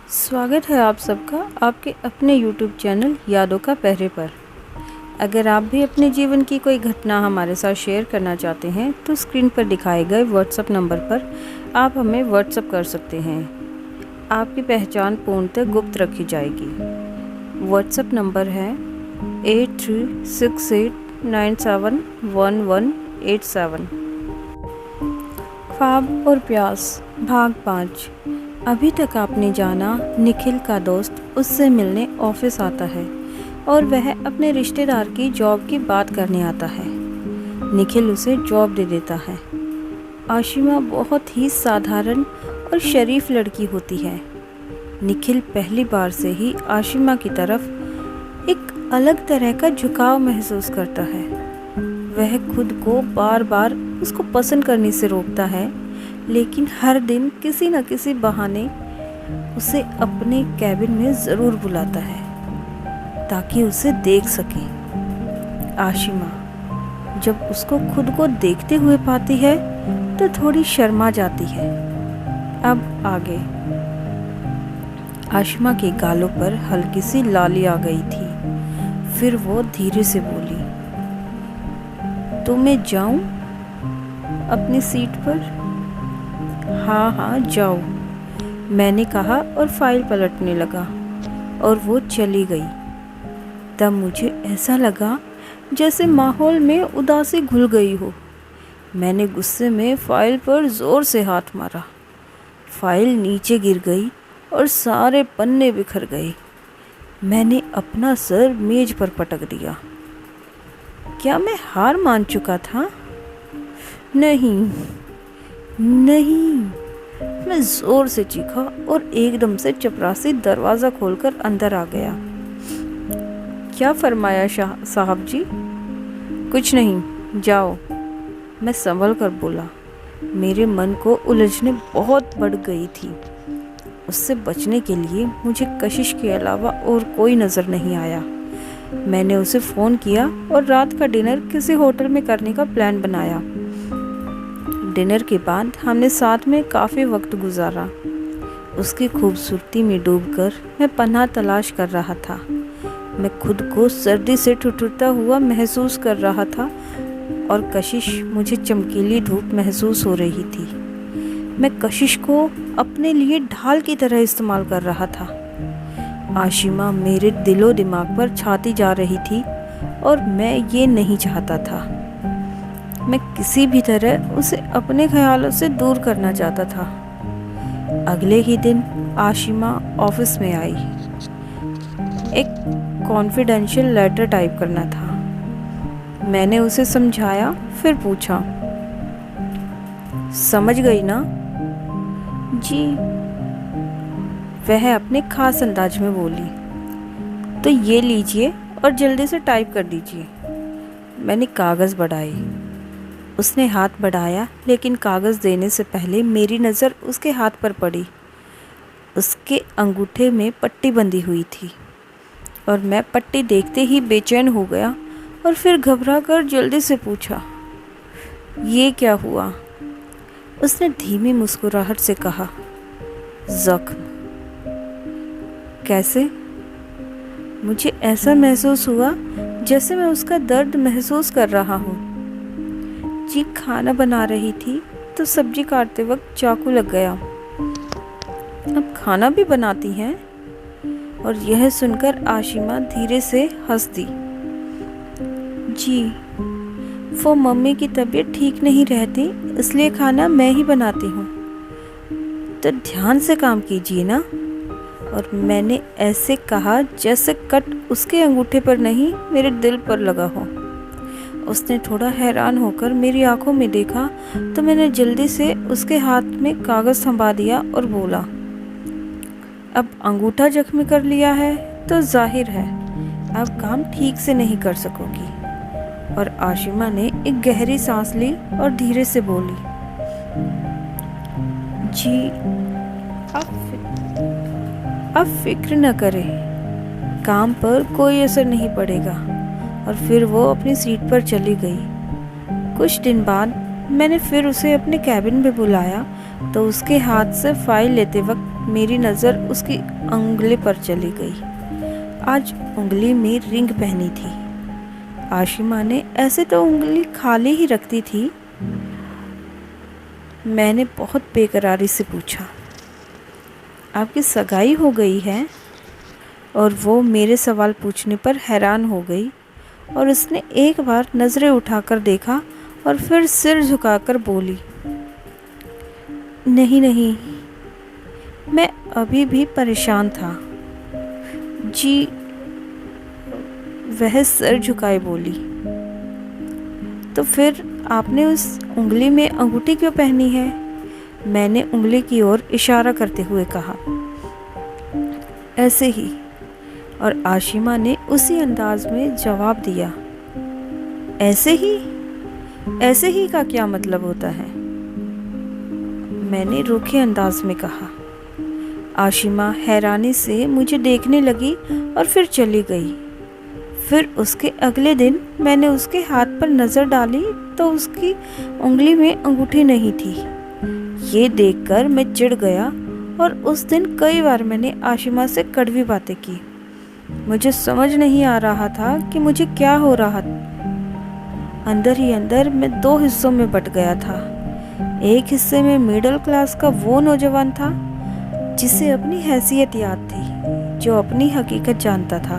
स्वागत है आप सबका आपके अपने YouTube चैनल यादों का पहरे पर। अगर आप भी अपने जीवन की कोई घटना हमारे साथ शेयर करना चाहते हैं तो स्क्रीन पर दिखाए गए व्हाट्सएप नंबर पर आप हमें व्हाट्सएप कर सकते हैं। आपकी पहचान पूर्णतः गुप्त रखी जाएगी। व्हाट्सएप नंबर है 8368971187। ख्वाब और प्यास भाग 5। अभी तक आपने जाना निखिल का दोस्त उससे मिलने ऑफिस आता है और वह अपने रिश्तेदार की जॉब की बात करने आता है। निखिल उसे जॉब दे देता है। आशिमा बहुत ही साधारण और शरीफ लड़की होती है। निखिल पहली बार से ही आशिमा की तरफ एक अलग तरह का झुकाव महसूस करता है। वह खुद को बार बार उसको पसंद करने से रोकता है, लेकिन हर दिन किसी न किसी बहाने उसे अपने कैबिन में ज़रूर बुलाता है ताकि उसे देख सके। आशिमा जब उसको खुद को देखते हुए पाती है तो थोड़ी शर्मा जाती है। अब आगे। आशिमा के गालों पर हल्की सी लाली आ गई थी। फिर वो धीरे से बोली, तो मैं जाऊं अपनी सीट पर? हाँ जाओ, मैंने कहा और फाइल पलटने लगा और वो चली गई। तब मुझे ऐसा लगा जैसे माहौल में उदासी घुल गई हो। मैंने गुस्से में फाइल पर ज़ोर से हाथ मारा। फाइल नीचे गिर गई और सारे पन्ने बिखर गए। मैंने अपना सर मेज पर पटक दिया। क्या मैं हार मान चुका था? नहीं, मैं जोर से चीखा और एकदम से चपरासी दरवाज़ा खोलकर अंदर आ गया। क्या फरमाया साहब जी? कुछ नहीं, जाओ, मैं संभल कर बोला। मेरे मन को उलझने बहुत बढ़ गई थी। उससे बचने के लिए मुझे कशिश के अलावा और कोई नज़र नहीं आया। मैंने उसे फ़ोन किया और रात का डिनर किसी होटल में करने का प्लान बनाया। डिनर के बाद हमने साथ में काफ़ी वक्त गुजारा। उसकी खूबसूरती में डूबकर मैं पनाह तलाश कर रहा था। मैं खुद को सर्दी से ठिठुरता हुआ महसूस कर रहा था और कशिश मुझे चमकीली धूप महसूस हो रही थी। मैं कशिश को अपने लिए ढाल की तरह इस्तेमाल कर रहा था। आशिमा मेरे दिलो दिमाग पर छाती जा रही थी और मैं ये नहीं चाहता था। मैं किसी भी तरह उसे अपने ख्यालों से दूर करना चाहता था। अगले ही दिन आशिमा ऑफिस में आई। एक कॉन्फिडेंशियल लेटर टाइप करना था। मैंने उसे समझाया, फिर पूछा, समझ गई ना? जी, वह अपने खास अंदाज में बोली। तो ये लीजिए और जल्दी से टाइप कर दीजिए। मैंने कागज़ बढ़ाए। उसने हाथ बढ़ाया, लेकिन कागज़ देने से पहले मेरी नज़र उसके हाथ पर पड़ी। उसके अंगूठे में पट्टी बंधी हुई थी और मैं पट्टी देखते ही बेचैन हो गया और फिर घबराकर जल्दी से पूछा, ये क्या हुआ? उसने धीमी मुस्कुराहट से कहा, ज़ख्म। कैसे? मुझे ऐसा महसूस हुआ जैसे मैं उसका दर्द महसूस कर रहा हूँ। जी, खाना बना रही थी तो सब्जी काटते वक्त चाकू लग गया। अब खाना भी बनाती हैं? और यह सुनकर आशिमा धीरे से हंस दी। जी, वो मम्मी की तबीयत ठीक नहीं रहती, इसलिए खाना मैं ही बनाती हूँ। तो ध्यान से काम कीजिए ना। और मैंने ऐसे कहा जैसे कट उसके अंगूठे पर नहीं, मेरे दिल पर लगा हो। उसने थोड़ा हैरान होकर मेरी आंखों में देखा तो मैंने जल्दी से उसके हाथ में कागज़ थमा दिया और बोला, अब अंगूठा जख्मी कर लिया है तो जाहिर है अब काम ठीक से नहीं कर सकोगी। और आशिमा ने एक गहरी सांस ली और धीरे से बोली, जी, आप फिक्र न करें, काम पर कोई असर नहीं पड़ेगा। और फिर वो अपनी सीट पर चली गई। कुछ दिन बाद मैंने फिर उसे अपने कैबिन में बुलाया तो उसके हाथ से फाइल लेते वक्त मेरी नज़र उसकी उंगली पर चली गई। आज उंगली में रिंग पहनी थी। आशिमा ने ऐसे तो उंगली खाली ही रखती थी। मैंने बहुत बेकरारी से पूछा, आपकी सगाई हो गई है? और वो मेरे सवाल पूछने पर हैरान हो गई और उसने एक बार नज़रें उठाकर देखा और फिर सिर झुकाकर बोली, नहीं नहीं। मैं अभी भी परेशान था। जी, वह सिर झुकाए बोली। तो फिर आपने उस उंगली में अंगूठी क्यों पहनी है? मैंने उंगली की ओर इशारा करते हुए कहा। ऐसे ही। और आशिमा ने उसी अंदाज में जवाब दिया। ऐसे ही? ऐसे ही का क्या मतलब होता है? मैंने रूखे अंदाज में कहा। आशिमा हैरानी से मुझे देखने लगी और फिर चली गई। फिर उसके अगले दिन मैंने उसके हाथ पर नज़र डाली तो उसकी उंगली में अंगूठी नहीं थी। ये देखकर मैं चिढ़ गया और उस दिन कई बार मैंने आशिमा से कड़वी बातें की। मुझे समझ नहीं आ रहा था कि मुझे क्या हो रहा था। अंदर ही अंदर मैं दो हिस्सों में बट गया था। एक हिस्से में मिडिल क्लास का वो नौजवान था जिसे अपनी हैसियत याद थी, जो अपनी हकीकत जानता था,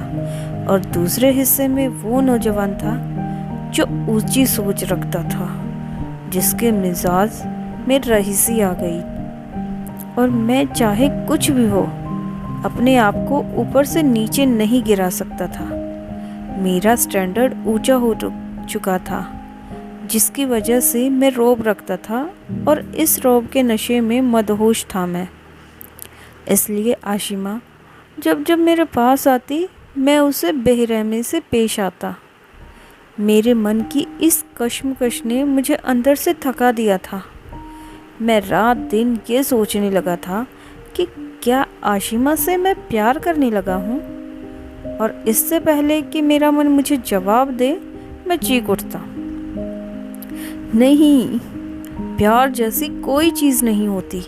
और दूसरे हिस्से में वो नौजवान था जो ऊंची सोच रखता था, जिसके मिजाज में रईसी आ गई और मैं चाहे कुछ भी हो अपने आप को ऊपर से नीचे नहीं गिरा सकता था। मेरा स्टैंडर्ड ऊंचा हो चुका था, जिसकी वजह से मैं रौब रखता था और इस रौब के नशे में मदहोश था मैं। इसलिए आशिमा जब जब मेरे पास आती मैं उसे बेरहमी से पेश आता। मेरे मन की इस कश्मकश ने मुझे अंदर से थका दिया था। मैं रात दिन ये सोचने लगा था कि क्या आशिमा से मैं प्यार करने लगा हूँ, और इससे पहले कि मेरा मन मुझे जवाब दे मैं चीख उठता। नहीं, प्यार जैसी कोई चीज़ नहीं होती।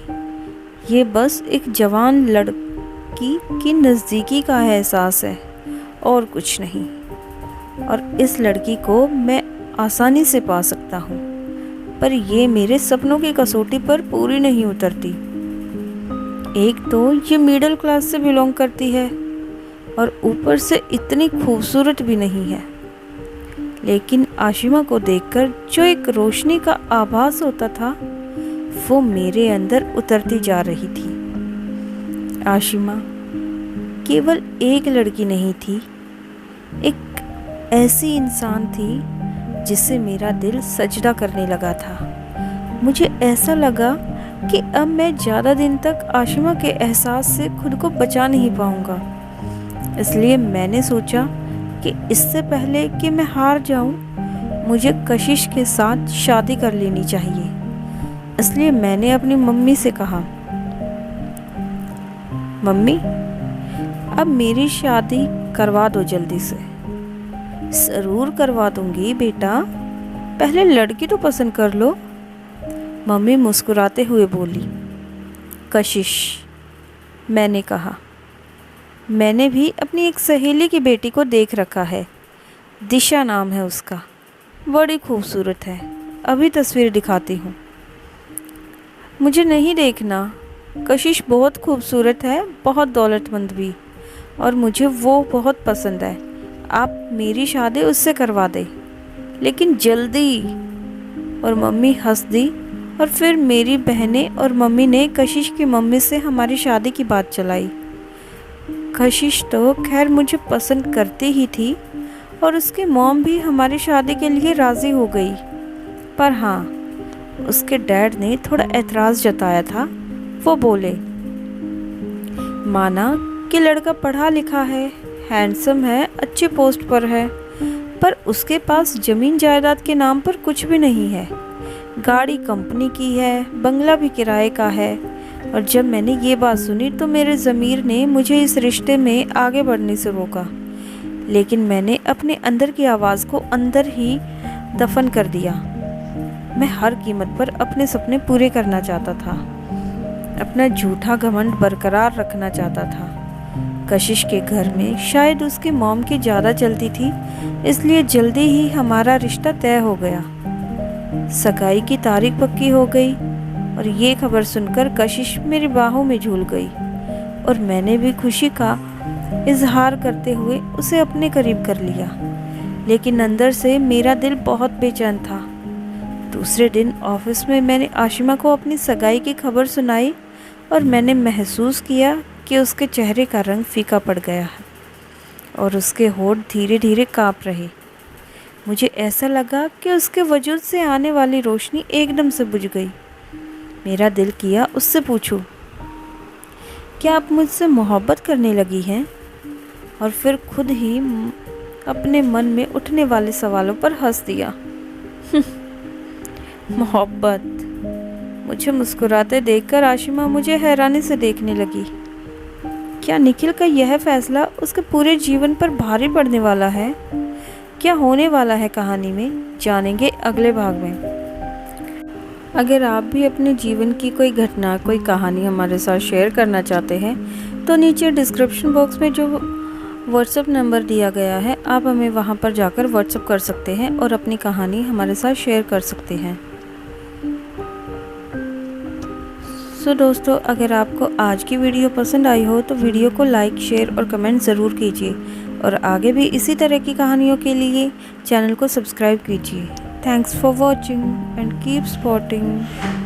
ये बस एक जवान लड़की की नज़दीकी का एहसास है और कुछ नहीं। और इस लड़की को मैं आसानी से पा सकता हूँ, पर ये मेरे सपनों की कसौटी पर पूरी नहीं उतरती। एक तो ये मिडिल क्लास से बिलोंग करती है और ऊपर से इतनी खूबसूरत भी नहीं है। लेकिन आशिमा को देखकर जो एक रोशनी का आभास होता था वो मेरे अंदर उतरती जा रही थी। आशिमा केवल एक लड़की नहीं थी, एक ऐसी इंसान थी जिससे मेरा दिल सजदा करने लगा था। मुझे ऐसा लगा कि अब मैं ज़्यादा दिन तक आशिमा के एहसास से खुद को बचा नहीं पाऊंगा। इसलिए मैंने सोचा कि इससे पहले कि मैं हार जाऊं, मुझे कशिश के साथ शादी कर लेनी चाहिए। इसलिए मैंने अपनी मम्मी से कहा, मम्मी अब मेरी शादी करवा दो जल्दी से। ज़रूर करवा दूंगी बेटा, पहले लड़की तो पसंद कर लो, मम्मी मुस्कुराते हुए बोली। कशिश, मैंने कहा। मैंने भी अपनी एक सहेली की बेटी को देख रखा है, दिशा नाम है उसका, बड़ी खूबसूरत है। अभी तस्वीर दिखाती हूँ। मुझे नहीं देखना, कशिश बहुत खूबसूरत है, बहुत दौलतमंद भी, और मुझे वो बहुत पसंद है। आप मेरी शादी उससे करवा दें, लेकिन जल्दी। और मम्मी हंस दी और फिर मेरी बहनें और मम्मी ने कशिश की मम्मी से हमारी शादी की बात चलाई। कशिश तो खैर मुझे पसंद करती ही थी और उसकी मॉम भी हमारी शादी के लिए राज़ी हो गई। पर हाँ, उसके डैड ने थोड़ा एतराज़ जताया था। वो बोले, माना कि लड़का पढ़ा लिखा है, हैंडसम है, अच्छी पोस्ट पर है, पर उसके पास ज़मीन जायदाद के नाम पर कुछ भी नहीं है। गाड़ी कंपनी की है, बंगला भी किराए का है। और जब मैंने ये बात सुनी तो मेरे ज़मीर ने मुझे इस रिश्ते में आगे बढ़ने से रोका, लेकिन मैंने अपने अंदर की आवाज़ को अंदर ही दफन कर दिया। मैं हर कीमत पर अपने सपने पूरे करना चाहता था। अपना झूठा घमंड बरकरार रखना चाहता था। कशिश के घर में शायद उसकी मॉम की ज़्यादा चलती थी, इसलिए जल्दी ही हमारा रिश्ता तय हो गया। सगाई की तारीख पक्की हो गई और ये खबर सुनकर कशिश मेरी बाहों में झूल गई और मैंने भी खुशी का इजहार करते हुए उसे अपने करीब कर लिया। लेकिन अंदर से मेरा दिल बहुत बेचैन था। दूसरे दिन ऑफिस में मैंने आशिमा को अपनी सगाई की खबर सुनाई और मैंने महसूस किया कि उसके चेहरे का रंग फीका पड़ गया है और उसके होंठ धीरे धीरे कांप रहे। मुझे ऐसा लगा कि उसके वजूद से आने वाली रोशनी एकदम से बुझ गई। मेरा दिल किया उससे पूछूं, क्या आप मुझसे मोहब्बत करने लगी हैं? और फिर खुद ही अपने मन में उठने वाले सवालों पर हंस दिया। मोहब्बत। मुझे मुस्कुराते देखकर आशिमा मुझे हैरानी से देखने लगी। क्या निखिल का यह फैसला उसके पूरे जीवन पर भारी पड़ने वाला है? क्या होने वाला है कहानी में, जानेंगे अगले भाग में। अगर आप भी अपने जीवन की कोई घटना, कोई कहानी हमारे साथ शेयर करना चाहते हैं तो नीचे डिस्क्रिप्शन बॉक्स में जो व्हाट्सएप नंबर दिया गया है, आप हमें वहां पर जाकर व्हाट्सएप कर सकते हैं और अपनी कहानी हमारे साथ शेयर कर सकते हैं। सो दोस्तों, अगर आपको आज की वीडियो पसंद आई हो तो वीडियो को लाइक, शेयर और कमेंट ज़रूर कीजिए और आगे भी इसी तरह की कहानियों के लिए चैनल को सब्सक्राइब कीजिए। Thanks for watching and keep supporting.